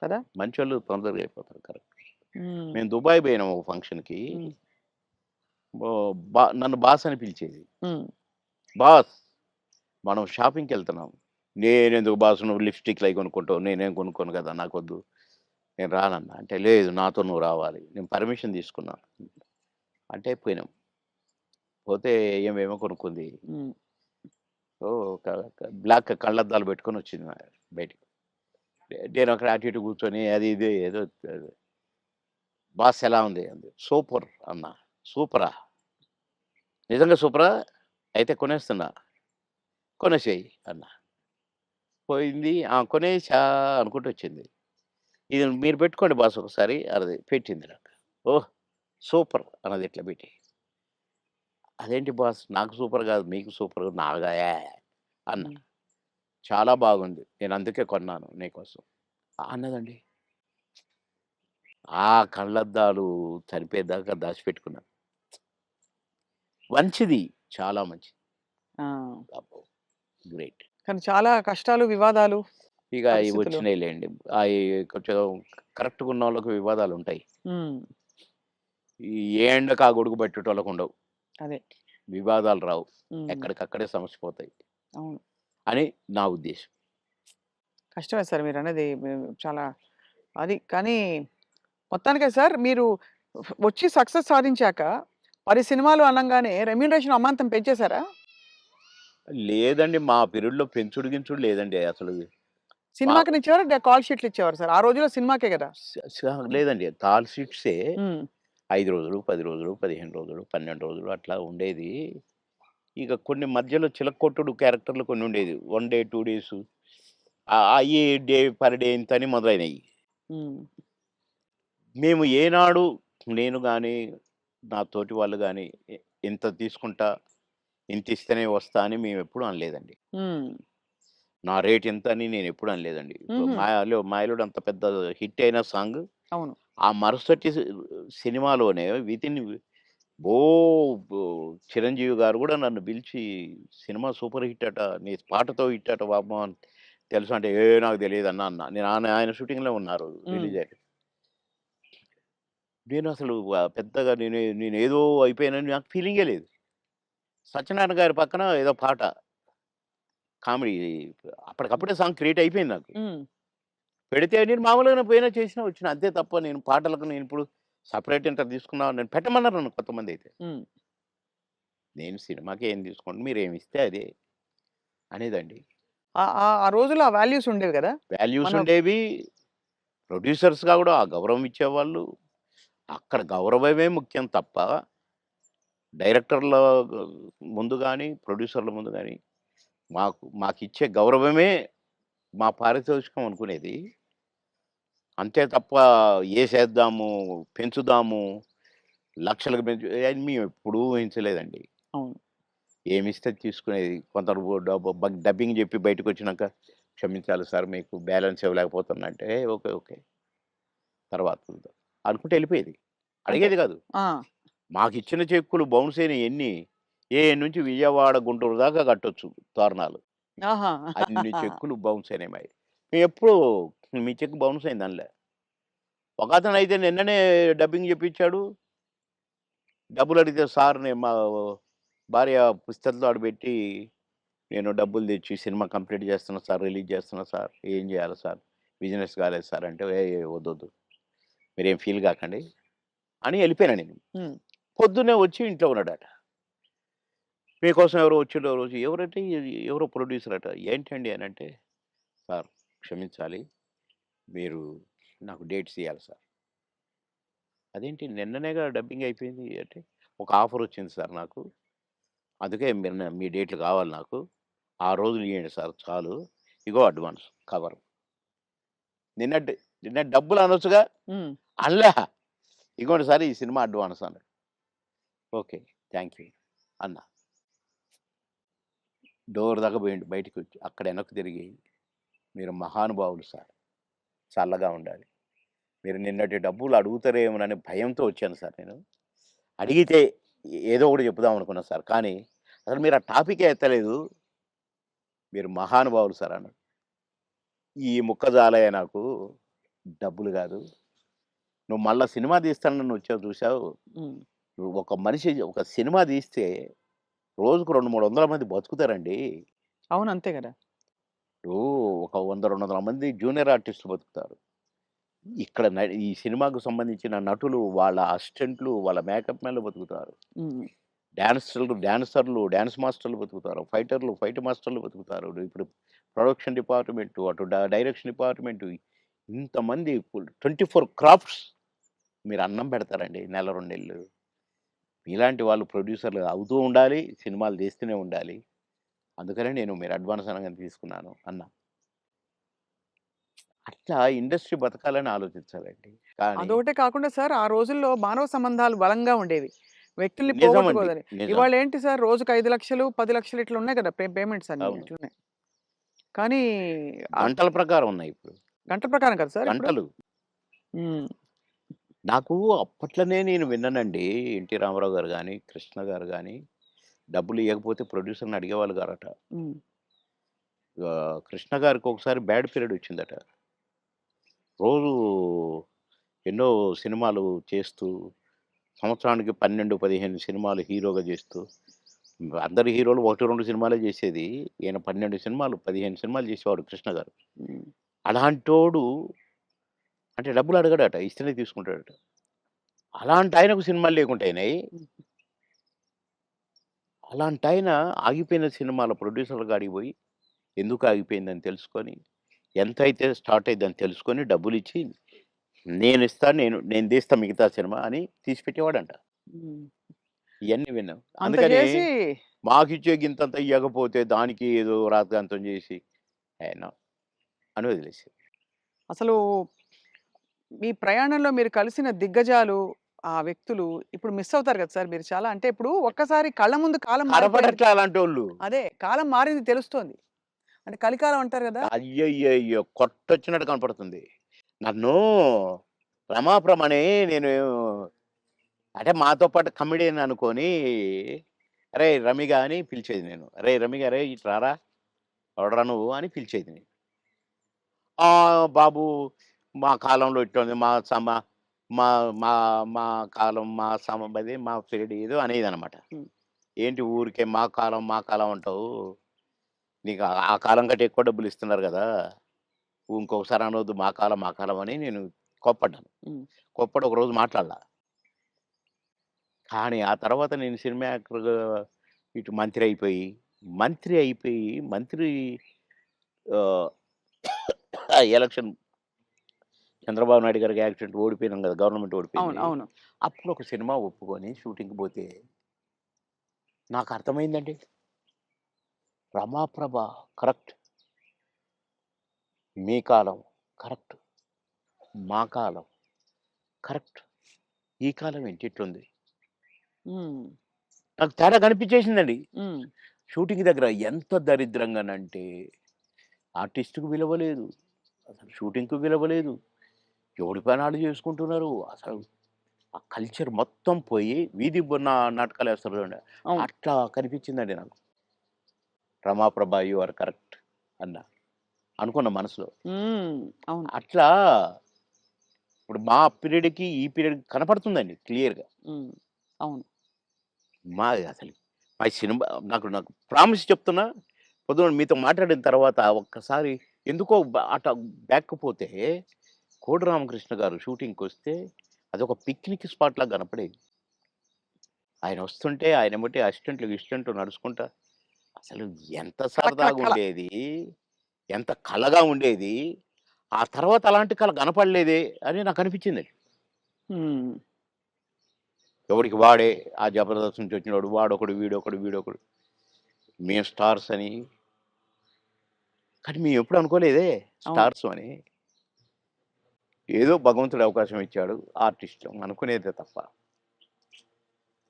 కదా!
మంచోళ్ళు తొందరగా అయిపోతారు. కరెక్ట్.
హ్మ్.
మేము దుబాయ్ పోయినాం ఒక ఫంక్షన్‌కి.
హ్మ్.
నన్ను బాస్ అని పిలిచేది.
హ్మ్.
బాస్ మనం షాపింగ్‌కెళ్తున్నాం. నేనెందుకు బాస్ నువ్వు లిప్‌స్టిక్‌లయి కొనుక్కుంటావు. నేనేం కొనుక్కోను కదా! నాకొద్దు. నేను రానన్నా. అంటే లేదు నాతో నువ్వు రావాలి. నేను పర్మిషన్ తీసుకున్నా. అంటే పోయినాం. పోతే ఈమేమో కొనుక్కుంది.
హ్మ్.
ఓహ్! బ్లాక్ కళ్ళద్దాలు పెట్టుకొనొచ్చింది బయటికి. నేనక్కడ అటు ఇటు కూర్చొని అది ఇది ఏదో బాస్ ఎలా ఉంది? అంది. సూపర్ అన్నా. సూపరా? నిజంగా సూపరా? అయితే కొనేస్తున్నా. కొనేసేయి అన్నా. పోయింది. ఆ! కొనేసా అనుకుంటూ వచ్చింది. ఇది మీరు పెట్టుకోండి బాస్ ఒకసారి అన్నది. పెట్టింది నాకు. ఓహ్! సూపర్ అన్నది ఇట్లా పెట్టి. అదేంటి బాస్ నాకు సూపర్ కాదు మీకు సూపర్ నాగా అన్నా.
హ్మ్.
చాలా బాగుంది. నేను అందుకే కొన్నాను నీకోసం. అన్నదండి. ఆ కళ్ళద్దాలు చనిపోయేదాకా దాచిపెట్టుకున్నాను. మంచిది. చాలా మంచిది.
ఆ!
అబ్బో! గ్రేట్.
కానీ చాలా కష్టాలు, వివాదాలు,
ఇక అయి
పరిస్థితులు.
వచ్చినాయిలెండి. అయి కొంచెం కరెక్ట్‌గా ఉన్నోళ్ళకి వివాదాలుంటాయి.
హ్మ్.
ఏ ఎండకు ఆ గొడుగు పట్టేటోళ్ళకుండవు.
అదే.
వివాదాలు రావు.
హ్మ్.
ఎక్కడికక్కడే సమసిపోతాయి
అవును.
అని నా ఉద్దేశం.
కష్టమే సార్ మీరన్నది. చాలా అది కానీ మొత్తానికే సార్ మీరు వచ్చి సక్సెస్ సాధించాక 10 సినిమాలు అనంగానే రెమ్యూనరేషన్ అమాంతం పెంచేసారా?
లేదండి. మా పీరియడ్‌లో పెంచుడు గించుడు లేదండి అసలు. మా
సినిమాకినిచ్చేవారా? కాల్ షీట్లు ఇచ్చేవారా సార్? ఆ రోజుల్లో సినిమాకే గదా!
స స లేదండి. కాల్ షీట్సే
హ్మ్.
5 రోజులు, 10 రోజులు, 15 రోజులు, 12 రోజులు అట్లా ఉండేది. ఇక కొన్ని మధ్యలో చిలక్కొట్టుడు క్యారెక్టర్‌లు కొన్నుండేది. 1 డే, 2 డేసు అయ్యి డే పర్ డే ఇంతని మొదలైనయి.
హ్మ్.
మేము ఏనాడు నేను గాని, నా తోటి వాళ్ళు గాని ఇంత తీసుకుంటా, ఇంతిస్తేనే వస్తా అని మేమెప్పుడు అనలేదండి.
హ్మ్.
నా రేట్ ఇంత అని నేనెప్పుడు అనలేదండి. ఇప్పుడు
హుహు.
'మాయలోడు' అంత పెద్ద హిట్ అయిన సాంగ్
అవును.
ఆ మరుసటి సినిమాలోనే వితిన్ ఓ బో 'చిరంజీవి' గారు గూడా నన్ను పిలిచి "సినిమా సూపర్ హిట్ అట. నీ పాటతో హిట్ అట బాబు" అని తెలుసా అంటే, నాకు తెలీదన్నా" అన్నా. నేను ఆయన షూటింగ్‌లో ఉన్నారు
హ్మ్.
రిలీజ్ అయ్యి. నేనసలు పెద్దగా నేనేదో అయిపోయానని నాకు ఫీలింగే లేదు. సత్యనారాయణ గారి పక్కన ఏదో పాట. కామెడీ అప్పటికప్పుడే సాంగ్ క్రియేట్ అయిపోయింది నాకు.
హ్మ్.
పెడితే నేను మామూలుగానే పోయినా చేసినా వచ్చినా. అంతే తప్ప నేను పాటలకు నేనిప్పుడు సెపరేట్ ఇంత తీసుకున్నా నన్ను పెట్టమన్నారు నన్ను కొంతమందైతే.
హ్మ్.
నేను సినిమాకి ఏం తీసుకోండి మీరేమిస్తే అదే అనేదండి.
ఆ రోజుల్లో ఆ వాల్యూస్ ఉండేవి గదా!
వాల్యూస్
మన
ఉండేవి. ప్రొడ్యూసర్స్‌గా గూడా ఆ గౌరవం ఇచ్చేవాళ్ళు. అక్కడ గౌరవమే ముఖ్యం తప్ప డైరెక్టర్ల ముందు గాని, ప్రొడ్యూసర్ల ముందు గాని మాకిచ్చే గౌరవమే మా పారితోషికం అనుకునేది. అంతే తప్ప ఏసేద్దాము, పెంచుదాము, లక్షలకు అని మేమెప్పుడూ ఊహించలేదండి.
అవును.
ఏమిస్తే తీసుకునేది. కొందరు డబ్బింగ్ జెప్పి బయటకొచ్చినాక, "క్షమించాలి సార్ మీకు బ్యాలెన్స్ ఇవ్వలేకపోతున్నా" అంటే, ఓకే. ఓకే. తర్వాత చూద్దాం అనుకుంటే ఎళ్ళిపోయేది.
అంటే
అడిగేది గాదు.
ఆ!
మాకిచ్చిన చెక్కులు బౌన్స్ అయినయి ఎన్ని, నుంచి విజయవాడ, గుంటూరు దాకా కట్టొచ్చు తోరణాలు.
ఆహా!
అన్ని చెక్కులు బౌన్స్ అయినాయి మాయి. మేమెప్పుడు మీ చెక్ బౌన్స్ అయిందనలే. ఒకతనయితే నిన్ననే డబ్బింగ్ జెప్పించాడు. డబ్బులడిగితే సార్ నేను మా భార్య పుస్తకం ఆడబెట్టి, నేను డబ్బులు తెచ్చి సినిమా కంప్లీట్ చేస్తున్నా సార్, రిలీజ్ చేస్తున్నా సార్. ఏం చేయాలి సార్? బిజినెస్ కాలేదు సార్ అంటే, వద్దొద్దు. మీరేం ఫీల్ కాకండి అని ఎళ్ళిపోయాను నేను.
హ్మ్.
పొద్దున్నే వచ్చి ఇంట్లో ఉన్నాడట. మీకోసం ఎవరో వచ్చిండ్రు రోజు ఎవరంటే ఎవరో ప్రొడ్యూసర్ అట. ఏంటండి అనంటే, సార్ క్షమించాలి. మీరు నాకు డేట్స్ ఇయ్యాలి సార్. అదేంటి నిన్ననేగా డబ్బింగ్ అయిపోయింది అంటే, ఒక ఆఫర్ వచ్చింది సార్ నాకు. అందుకే మీరు మీ డేట్లు కావాలి నాకు. ఆ రోజులు ఇయ్యండి సార్ చాలు. ఇగో అడ్వాన్స్ కవరు. నిన్న నిన్న డబ్బులు అనొచ్చుగా?
హ్మ్.
అనలే. ఇగోండి సార్ ఈ సినిమా అడ్వాన్స్ అన్నాడు. ఓకే. థాంక్ యూ అన్నా. డోర్ దాకా పోయిండు బయటికొచ్చి. అక్కడ వెనక్కి తిరిగి, మీరు మహానుభావులు సార్. చల్లగా ఉండాలి. మీరు నిన్నటి డబ్బులు అడుగుతారేమోననే భయంతో వచ్చాను సార్ నేను. అడిగితే ఏదో ఒకటి చెప్పుదాం అనుకున్నా సార్. కానీ అసలు మీరు ఆ టాపికే ఎత్తలేదు. మీరు మహానుభావులు సార్ అన్నాడు. ఈ ముక్క చాలయ్య నాకు. డబ్బులు గాదు. నువ్వు మళ్ళా సినిమా తీస్తానని వచ్చావు చూసావు.
హ్మ్.
నువ్వు ఒక మనిషి ఒక సినిమా తీస్తే రోజుకు 200, 300 మంది బతుకుతారండి.
అవును. అంతే గదా!
ఇప్పుడు ఒక 100, 200 మంది జూనియర్ ఆర్టిస్టులు బతుకుతారు. ఇక్కడ ఈ సినిమాకు సంబంధించిన నటులు, వాళ్ళ అసిస్టెంట్లు, వాళ్ళ మేకప్ మ్యాన్‌లు బతుకుతారు.
హ్మ్.
డాన్సర్లు, డాన్స్ మాస్టర్‌లు బతుకుతారు. ఫైటర్లు, ఫైట్ మాస్టర్‌లు బతుకుతారు. ఇప్పుడు ప్రొడక్షన్ డిపార్ట్‌మెంటు, అటు డైరెక్షన్ డిపార్ట్‌మెంటు ఇంతమంది 24 క్రాఫ్ట్స్ మీరు అన్నం పెడతారండి నెల, 2 నెలలు. మీలాంటి వాళ్ళు ప్రొడ్యూసర్‌లు అవుతూ ఉండాలి. సినిమాలు తీస్తూనే ఉండాలి. అందుకనే నేను మీరు అడ్వాన్స్ అనంగానే తీసుకున్నాను అన్నా. అట్లా ఇండస్ట్రీ బతకాలని ఆలోచించాలండి. కానీ
అదొకటే కాకుండా సార్ ఆ రోజుల్లో మానవ సంబంధాలు బలంగా ఉండేవి. వ్యక్తుల్ని
నిజమండి.
పోగొట్టుకోదని.
నిజం.
ఇవాళేంటి సార్ రోజుకి 5,00,000, 10,00,000 ఇట్లా ఉన్నాయి కదా! పేమెంట్స్ అన్నీ
అవును.
ఇట్లున్నాయి. కానీ ఆహ్,
గంటల ప్రకారం ఉన్నాయి ఇప్పుడు.
గంటల ప్రకారం కదా సార్ ఇప్పుడు?
గంటలు.
హ్మ్.
నాకు అప్పట్లోనే నేను విన్నానండి. 'ఎన్టీ రామారావు' గారు గాని, 'కృష్ణ' గారు గాని డబ్బులు ఇయ్యకపోతే ప్రొడ్యూసర్‌ని అడిగేవాళ్ళు గారట.
హ్మ్.
'కృష్ణ' గారికి ఒకసారి బ్యాడ్ పీరియడ్ వచ్చిందట. రోజు ఎన్నో సినిమాలు చేస్తూ, సంవత్సరానికి 12, 15 సినిమాలు హీరోగా చేస్తూ, అందరు హీరోలు 1, 2 సినిమాలే చేసేది. ఈయన 12 సినిమాలు, 15 సినిమాలు చేసేవాడు 'కృష్ణ' గారు.
హ్మ్.
అలాంటోడు అంటే డబ్బులు అడగడట. ఇస్తేనే తీసుకుంటాడట. అలాంటాయనకు సినిమాలు లేకుంటే అయినాయి.
హ్మ్.
అలాంటాయన ఆగిపోయిన సినిమాల ప్రొడ్యూసర్‌ల కాడికి పోయి, ఎందుకు ఆగిపోయిందని తెలుసుకొని, ఎంతైతే స్టార్ట్ అయ్యిద్దని తెలుసుకొని డబ్బులిచ్చి, నేనిస్తాను నేను తీస్తా మిగతా సినిమా అని తీసి పెట్టేవాడంట.
హ్మ్.
ఇయన్నీ విన్నాం.
అంత
అందుకని
చేసి
మాకిచ్చే గింతంత ఇయ్యకపోతే దానికి ఏదో రాద్ధాంతం చేసి, నో అని వదిలేసారు.
అసలు మీ ప్రయాణంలో మీరు కలిసిన దిగ్గజాలు, ఆ వ్యక్తులు ఇప్పుడు మిస్ అవుతారు కదా సార్ మీరు చాలా. అంటే ఇప్పుడు ఒక్కసారి కళ్ళ ముందు కాలం మారిపోయింది.
కనపడట్లే అలాంటోళ్ళు.
అదే కాలం మారింది తెలుస్తోంది. అంటే కలికాలం అంటారు గదా!
అయ్యయ్యయ్యో! కొట్టొచ్చినట్టు కనపడుతుంది. నన్ను రమాప్రమని నేను అంటే మాతో పాటు కమెడియన్ అనుకోని, "అరేయ్! రమిగా" అని పిలిచేది నేను. "అరేయ్! రమిగా అరేయ్! ఇటు రారా! ఎవడురా నువ్వు" అని పిలిచేది నేను. బాబు మా కాలంలో ఇట్లుంది. మా మా మా కాలం మా పీరియడ్ ఏదో అనేదనమాట.
హ్మ్.
ఏంటి ఊరికే మా కాలం అంటావు. నీకు ఆ కాలం కంటే ఎక్కువ డబ్బులు ఇస్తున్నారు గదా! ఇంకొకసారి అనొద్దు మా కాలం, మా కాలం అని నేను కోప్పడ్డాను.
హ్మ్.
కోప్పడి ఒకరోజు మాట్లాడలా. కానీ ఆ తర్వాత నేను సినిమా యాక్టర్‌గా ఇటు మంత్రి ఆహ్, ఎలక్షన్ చంద్రబాబు నాయుడు గారికి యాక్సిడెంట్ ఓడిపోయినాం గదా! గవర్నమెంట్
అవును.
ఓడిపోయింది.
అవును.
అప్పుడు ఒక సినిమా ఒప్పుకొని షూటింగ్‌కి పోతే నాకర్థమైందండి. రమాప్రభ కరెక్ట్. మీ కాలం కరెక్ట్. మా కాలం కరెక్ట్. ఈ కాలం ఏంటి ఇట్లుంది?
హ్మ్.
నాకు తేడా కనిపించేసిందండి.
హ్మ్.
షూటింగ్ దగ్గర ఎంత దరిద్రంగానంటే ఆర్టిస్ట్‌కి విలువ లేదు. అసలు షూటింగ్‌కి విలువ లేదు. ఎవడి పని ఆళ్ళు చేసుకుంటున్నారు. అసలు ఆ కల్చర్ మొత్తం పోయి వీధి నాటకాలేస్తారు చూడండి.
అవును.
అట్లా కనిపించిందండి నాకు. 'రమాప్రభ యూ ఆర్ కరెక్ట్' అన్నా. అనుకున్న మనసులో.
హ్మ్. అవును.
అట్లా ఇప్పుడు మా పీరియడ్‌కి, ఈ పీరియడ్‌కి కనపడుతుందండి క్లియర్‌గా.
హ్మ్. అవును.
అసలు మా సినిమా నాకు ప్రామిస్ చెప్తున్నా, పొద్దున మీతో మాట్లాడిన తర్వాత ఒక్కసారి ఎందుకో అట బ్యాక్‌కి పోతే, కోడి రామకృష్ణ గారు షూటింగ్‌కొస్తే అదొక పిక్నిక్ స్పాట్‌లాగా కనపడేది. ఆయన వస్తుంటే ఆయన ఎమ్మటే అసిస్టెంట్లు, గిసిస్టెంట్లు నడుచుకుంటా అసలు ఎంత
కళ కళ కళ.
సరదాగుండేది. ఎంత కళగా ఉండేది. ఆ తర్వాత అలాంటి కళ కనపడలేదే అని నాకనిపించిందండి.
హ్మ్.
ఎవడికి వాడే ఆ 'జబర్దస్త్' నుంచి వచ్చినోడు వాడొకడు, వీడొకడు. మేము స్టార్స్ అని. కానీ మేమెప్పుడు అనుకోలేదే
అవును.
స్టార్స్ అని. ఏదో భగవంతుడు అవకాశం ఇచ్చాడు. ఆర్టిస్టులం అనుకునేదే తప్ప.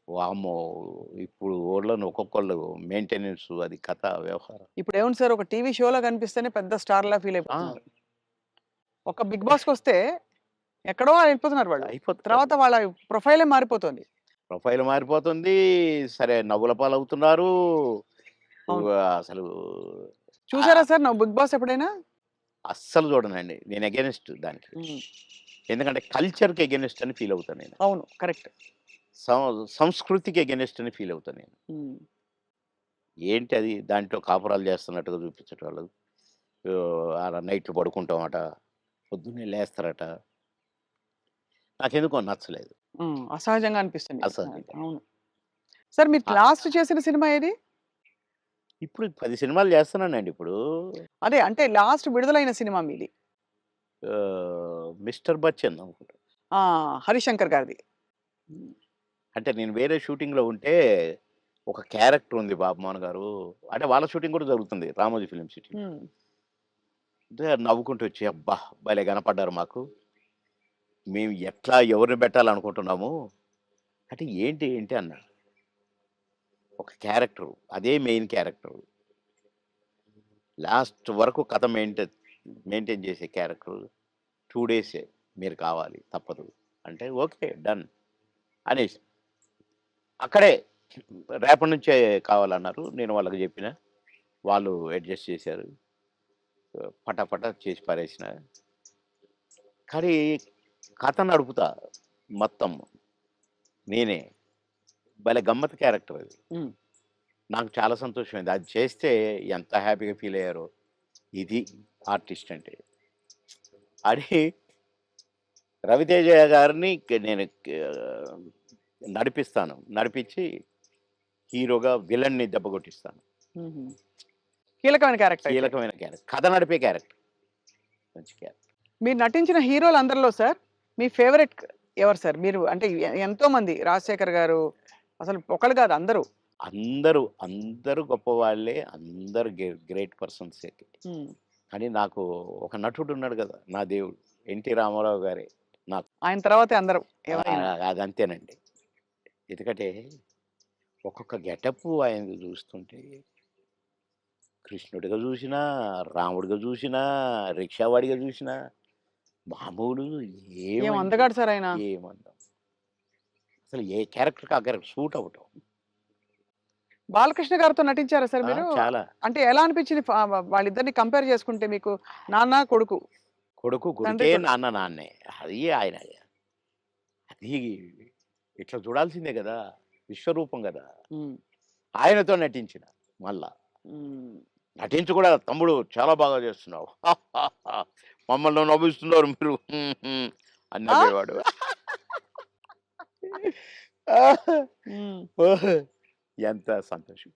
వామ్మో! ఇప్పుడు వోళ్ళని ఒక్కొక్కళ్ళు మెయింటెనెన్స్ అది కథ, వ్యవహారం.
ఇప్పుడేముంది సార్ ఒక టీవీ షోలో కనిపిస్తేనే పెద్ద స్టార్‌లా ఫీల్
ఆ!
అయిపోతున్నారు. ఒక 'బిగ్ బాస్'కొస్తే ఎక్కడో వెళ్ళిపోతున్నారు వాళ్ళు.
అయిపోతున్నారు.
తర్వాత వాళ్ళ ప్రొఫైలే మారిపోతుంది.
ప్రొఫైల్ మారిపోతుంది. సరే నవ్వుల పాలవుతున్నారు.
అవును.
అసలు
చూసారా
ఆహ్,
సార్ నువ్వు 'బిగ్ బాస్' ఎప్పుడైనా?
అస్సలు చూడనండి. నేను అగైనిస్ట్ దానికి.
హ్మ్.
ఎందుకంటే కల్చర్‌కి అగైనిస్ట్ అని ఫీల్ అవుతా నేను.
అవును. కరెక్ట్.
సంస్కృతికి అగైనిస్ట్ అని ఫీల్ అవుతా నేను.
హ్మ్.
ఏంటి అది దాంట్లో కాపురాలు చేస్తున్నట్టుగా చూపించేటోళ్ళు. ఆడ నైట్‌లు పడుకుంటామట. పొద్దున్నే లేస్తారట. నాకెందుకో నచ్చలేదు.
హ్మ్. అసహజంగా అనిపిస్తుంది.
అసహ్యంగా.
అవును. సార్ మీరు
ఆ!
లాస్ట్ చేసిన సినిమా ఏది?
ఇప్పుడు 10 సినిమాలు చేస్తున్నానండి ఇప్పుడు.
అదే అంటే లాస్ట్ విడుదలైన సినిమా మీది.
'మిస్టర్ బచ్చన్' అనుకుంటా.
ఆ! 'హరిశంకర్' గారిది.
హ్మ్. అంటే నేను వేరే షూటింగ్‌లో ఉంటే ఒక క్యారెక్టర్ ఉంది బాబుమోహన్ గారు. అంటే వాళ్ళ షూటింగ్ కూడా జరుగుతుంది. రామోజీ ఫిల్మ్ సిటీలో.
హ్మ్.
అంటే నవ్వుకుంటూ వచ్చి, "అబ్బా! భలే కనపడ్డారు మాకు. మేము ఎట్లా ఎవరిని పెట్టాలనుకుంటున్నాము." అంటే ఏంటి అన్నా. ఒక క్యారెక్టరు. అదే మెయిన్ క్యారెక్టరు. లాస్ట్ వరకు కథ మెయింటైన్ చేసే క్యారెక్టరు. 2 డేసే మీరు కావాలి తప్పదు. అంటే ఓకే. డన్ అనేసి. అక్కడే రేపటి నుంచే కావాలన్నారు. నేను వాళ్ళకి జెప్పిన. వాళ్ళు అడ్జస్ట్ చేశారు. పటాపటా చేసి పారేసిన. కానీ కథ నడుపుతా మొత్తం నేనే. భలే గమ్మత్తు క్యారెక్టర్ అది.
హ్మ్.
నాకు చాలా సంతోషమైంది. అది చేస్తే ఎంత హ్యాపీగా ఫీల్ అయ్యారో. ఇది ఆర్టిస్ట్ అంటే. అని రవితేజ గారిని నేను నడిపిస్తాను. నడిపించి హీరోగా విలన్ని దెబ్బ కొట్టిస్తాను.
హుహు. కీలకమైన క్యారెక్టర్ అయితే.
కీలకమైన క్యారెక్టర్. కథ నడిపే క్యారెక్టర్. మంచి క్యారెక్టర్.
మీరు నటించిన హీరోలందరిలో సార్ మీ ఫేవరెట్ ఎవరు సార్? మీరు అంటే ఎంతోమంది 'రాజశేఖర్' గారు అసలు ఒకళ్ళు కాదు అందరూ.
అందరూ గొప్పవాళ్ళే. అందరూ గ్రేట్ పర్సన్సే.
హ్మ్.
కానీ నాకు ఒక నటుడున్నాడు గదా! నా దేవుడు. 'ఎన్టీ రామారావు' గారే నాకు.
ఆయన తర్వాతే అందరూ ఎవరైనా.
అదంతేనండి. ఎందుకంటే ఒక్కొక్క గెటప్పు ఆయనది చూస్తుంటే కృష్ణుడిగా జూసినా, రాముడిగా జూసినా, రిక్షావాడిగా జూసినా మామూలు
ఏం
ఏమండి
అందగాడు సార్ ఆయన.
ఏమంటాం. అసలు ఏ క్యారెక్టర్‌కి ఆ క్యారెక్టర్ సూట్ అవ్వటం.
'బాలకృష్ణ' గారితో నటించారా సార్
ఆ!
మీరు?
చాలా.
అంటే ఎలా అనిపించింది వాళ్ళిద్దరిని కంపేర్ చేసుకుంటే మీకు? నాన్న, కొడుకు,
కొడుకు
తండ్రి
కొడుకే,
కొడుకు.
నాన్న నాన్నే. అది ఆయన అది ఇట్లా చూడాల్సిందే గదా! విశ్వరూపం గదా!
హ్మ్.
ఆయనతో నటించిన మళ్ళా.
హ్మ్.
నటించి కూడా తమ్ముడు చాలా బాగా చేస్తున్నావు. మమ్మల్ని నవ్విస్తున్నారు మీరు అని
ఆ!
నవ్వేవాడు.
హ్మ్.
ఓహ్! ఎంత సంతోషం.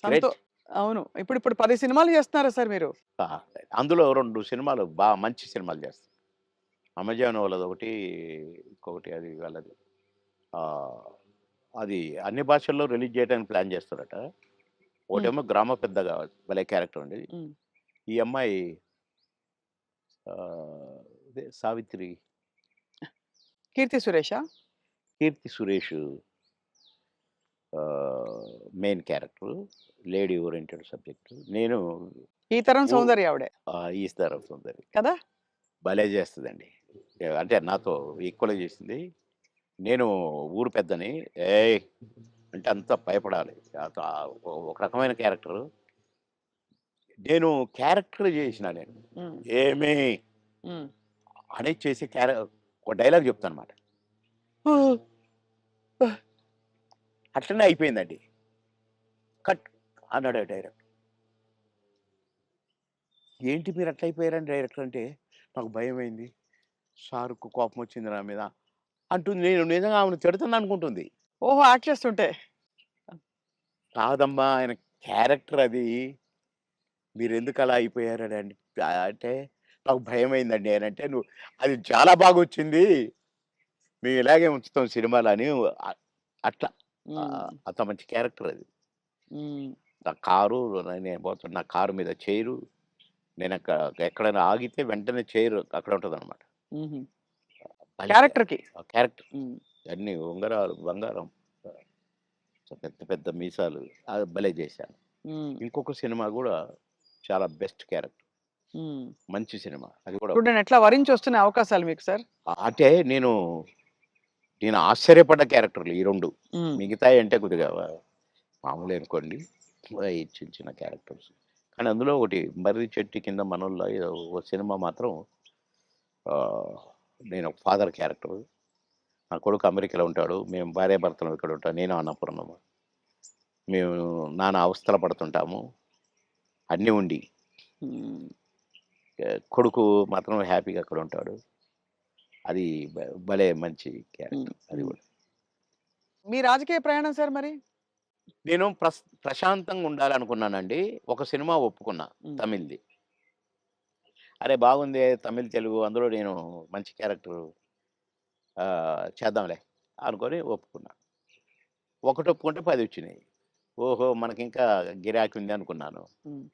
సంతో
గ్రేట్.
అవును. ఇప్పుడు 10 సినిమాలు చేస్తున్నారా సార్ మీరు?
ఆ! అందులో 2 సినిమాలు మంచి సినిమాలు చేస్తా. అమెజాన్ వాళ్ళదొకటి, ఇంకొకటి అది వాళ్ళది. ఆహ్, అది అన్ని భాషల్లో రిలీజ్ చేయడానికి ప్లాన్ చేస్తారట.
హ్మ్.
ఒకటేమో గ్రామ పెద్దగా భలే క్యారెక్టర్ అండి.
హ్మ్.
ఈ అమ్మాయి ఇదే 'సావిత్రి',
'కీర్తి సురేషా'?
'Keerthy Suresh' main character. Lady oriented subject. నేను
ఈ తరం
ఊ
సౌందర్య ఆవిడే.
'ఈస్‌దారం సుందరి'
కదా!
భలే చేస్తదండి. అంటే నాతో ఈక్వల్‌గా చేసింది. నేను ఊరు పెద్దని, "ఏయ్!" అంటే అంత భయపడాలి. ఒక రకమైన క్యారెక్టరు. నేను క్యారెక్టర్ చేసినా నేను.
హ్మ్.
"ఏమి"
హ్మ్.
అని చేసి ఒక డైలాగ్ చెప్తానన్నమాట. అట్లనే అయిపోయిందండి. కట్ అన్నాడు ఆ డైరెక్టర్. "ఏంటి మీరు అట్లా అయిపోయారని డైరెక్టర్" అంటే, నాకు భయమైంది. సార్‌కు కోపమొచ్చింది నా మీద అంటుంది. నేను నిజంగా ఆమెను తిడతాననుకుంటుంది.
ఓహో! యాక్ట్ చేస్తుంటే.
కాదమ్మా ఆయన క్యారెక్టర్ అది. మీరెందుకలా అయిపోయారని అంటే, నాకు భయమైందండి అనంటే, "నువ్వు అది చాలా బాగొచ్చింది. మేము ఇలాగే ఉంచుతాం సినిమాలో" అని అట్లా.
హ్మ్.
అంత మంచి క్యారెక్టర్ అది.
హ్మ్.
నా కారు నేను పోతున్నా నా కారు మీద చైరు. ఎక్కడైనా ఆగితే వెంటనే చైర్ అక్కడ ఉంటదనమాట.
హుహు.
భలే
క్యారెక్టర్‌కి.
క్యారెక్టర్.
హ్మ్.
అన్నీ ఉంగరాలు, బంగారం, పెద్ద పెద్ద మీసాలు భలే చేశాను.
హ్మ్.
ఇంకొక సినిమా గూడా చాలా బెస్ట్ క్యారెక్టర్.
హ్మ్.
మంచి సినిమా. అది కూడా
ఇప్పుడు నేనెట్లా వరించొస్తున్నాయి అవకాశాలు మీకు సార్?
అంటే నేను ఆశ్చర్యపడ్డ క్యారెక్టర్‌లు ఈ 2.
హ్మ్.
మిగతాయి అంటే కొద్దిగా మామూలే అనుకోండి. ఈ చిన్న చిన్న క్యారెక్టర్స్. కానీ అందులో ఒకటి 'మర్రి చెట్టు కింద మనోళ్ళ' ఏదో ఓ సినిమా మాత్రం ఆహ్, నేను ఒక ఫాదర్ క్యారెక్టర్. నా కొడుకు అమెరికాలో ఉంటాడు. మేము భార్యాభర్తలం ఇక్కడ ఉంటాం. నేను అన్నపూర్ణమ్మ. మేము నానా అవస్థలు పడుతుంటాము. అన్నీ ఉండి.
హ్మ్.
కొడుకు మాత్రం హ్యాపీగా అక్కడ ఉంటాడు. అది భలే మంచి
హ్మ్.
క్యారెక్టర్ అది
హ్మ్.
గూడా.
మీ రాజకీయ ప్రయాణం సార్ మరి?
నేను ప్రశాంతంగా ఉండాలనుకున్నానండి. ఒక సినిమా ఒప్పుకున్నా
హ్మ్.
తమిళ్‌ది. అరే! బాగుందే తమిళ్, తెలుగు అందులో నేను మంచి క్యారెక్టరు చేద్దాంలే అనుకోని ఒప్పుకున్నా. ఒకటి ఒప్పుకుంటే 10 వచ్చినాయి. ఓహో! మనకింకా గిరాకీ ఉంది అనుకున్నాను.
హ్మ్.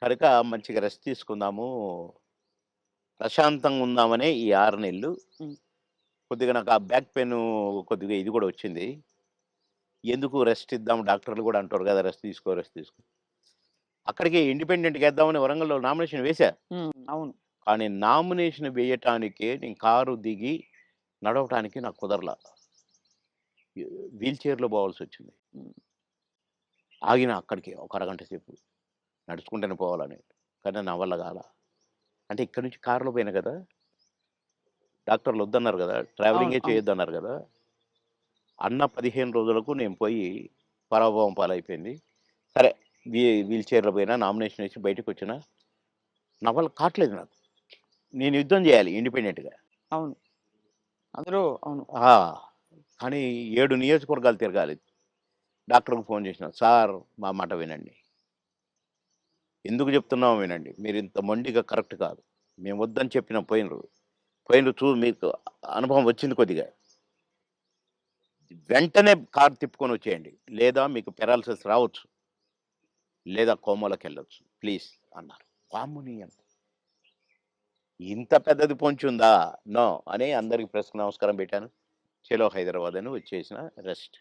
కనుక మంచిగా రెస్ట్ తీసుకుందాము, ప్రశాంతంగా ఉందామనే ఈ 6 నెలలు
హ్మ్.
కొద్దిగా నాకు ఆ బ్యాక్ పెయిను కొద్దిగా ఇది గూడా వచ్చింది. ఎందుకు రెస్ట్ ఇద్దాం డాక్టర్లు గూడా అంటారు గదా! రెస్ట్ తీసుకో, రెస్ట్ తీసుకో. అక్కడికి ఇండిపెండెంట్‌గా ఏద్దామని వరంగల్‌లో నామినేషన్ వేశా.
హ్మ్. అవును.
కానీ నామినేషన్ వేయటానికే నేను కారు దిగి నడవటానికి నాకు కుదరల. వీల్ చైర్‌లో పోవాల్సొచ్చింది.
హ్మ్.
ఆగిన అక్కడికి ఒక అరగంట సేపు నడుచుకుంటూనే పోవాలని. కానీ నా వల్ల గాల. అంటే ఇక్కడి నుంచి కారులో పోయినా గదా! డాక్టర్లు వద్దన్నారు గదా!
అవును.
ట్రావెలింగే
అవును.
చేయొద్దన్నారు గదా! అన్న 15 రోజులకు నేను పోయి పరాభవం పాలైపోయింది. సరే వీల్ చైర్‌లో పోయినా నామినేషన్ ఏసి బయటకొచ్చినా నా వల్ల కాట్లేదు నాకు. నేను యుద్ధం జేయాలి ఇండిపెండెంట్‌గా.
అవును. అందులో అవును.
ఆ! కానీ 7 నియోజకవర్గాలు తిరగాలి. డాక్టర్‌కి ఫోన్ చేసినా, "సార్ మా మాట వినండి. ఎందుకు చెప్తున్నామో వినండి. మీరింత మొండిగా కరెక్ట్ కాదు. మేము వద్దని చెప్పినా పోయినరు. పోయినరు మీకు అనుభవం వచ్చింది కొద్దిగా. వెంటనే కారు తిప్పుకొనొచ్చేయండి. లేదా మీకు పారాలిసిస్ రావచ్చు. లేదా కోమాలోకెళ్ళొచ్చు. ప్లీజ్" అన్నారు. వామ్మో! ఇంత పెద్దది పొంచుందా? నో అని అందరికి ప్రెస్‌కి నమస్కారం పెట్టాను. చలో హైదరాబాద్ అని వచ్చేసిన రెస్ట్.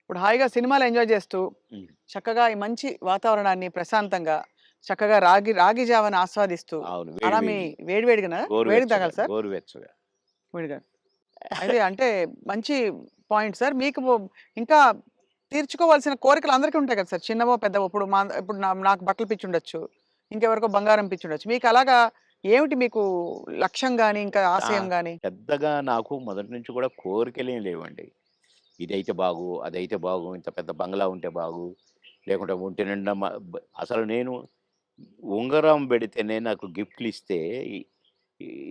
ఇప్పుడు హాయిగా సినిమాలు ఎంజాయ్ చేస్తూ,
హ్మ్.
చక్కగా ఈ మంచి వాతావరణాన్ని ప్రశాంతంగా, చక్కగా రాగి రాగి జావని ఆస్వాదిస్తూ,
అవును.
అలా మీ వేడి వేడిగానా? వేడిగా తాగాలి సార్?
గోరువెచ్చగా.
వేడిగా. అయితే అంటే మంచి పాయింట్ సార్. మీకు ఇంకా తీర్చుకోవాల్సిన కోరికలు అందరికీ ఉంటాయి కదా సార్! చిన్నవో, పెద్దవో ఇప్పుడు నాకు బట్టల పిచ్చుండొచ్చు. ఇంకెవరికో బంగారం పిచ్చుండొచ్చు. మీకు అలాగా ఏమిటి మీకు లక్ష్యం గాని, ఇంకా
ఆ!
ఆశయం గాని?
పెద్దగా నాకు మొదటి నుంచి కూడా కోరికలేం లేవండి. ఇదైతే బాగు, అదైతే బాగు, ఇంత పెద్ద బంగ్లా ఉంటే బాగు, లేకుంటే ఒంటి నిండా అసలు నేను ఉంగరం పెడితేనే నాకు గిఫ్ట్లు ఇస్తే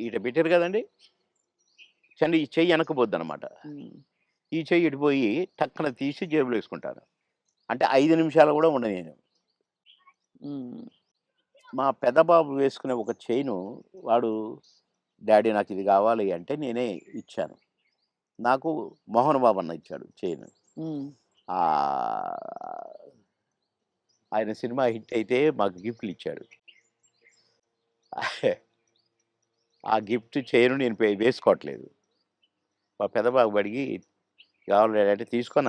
ఇట పెట్టారు కదండి, ఈ చెయ్యి వెనకపోద్దనమాట.
హ్మ్.
ఈ చెయ్యి ఇటు పోయి టక్కన తీసి జేబులో వేసుకుంటాను. అంటే 5 నిమిషాలు కూడా ఉండనియను.
హ్మ్.
మా పెద్ద బాబు వేసుకునే ఒక చైను వాడు, డాడీ నాకు ఇది కావాలి అంటే నేనే ఇచ్చాను. నాకు మోహన్ బాబు అన్న ఇచ్చాడు చైను.
హ్మ్.
ఆహ్, ఆయన సినిమా హిట్ అయితే మాకు గిఫ్ట్లు ఇచ్చాడు. ఆ గిఫ్ట్ చైను నేను వేసుకోవట్లేదు. మా పెద్ద బాబు అడిగి కావాలి డాడీ అంటే తీసుకొని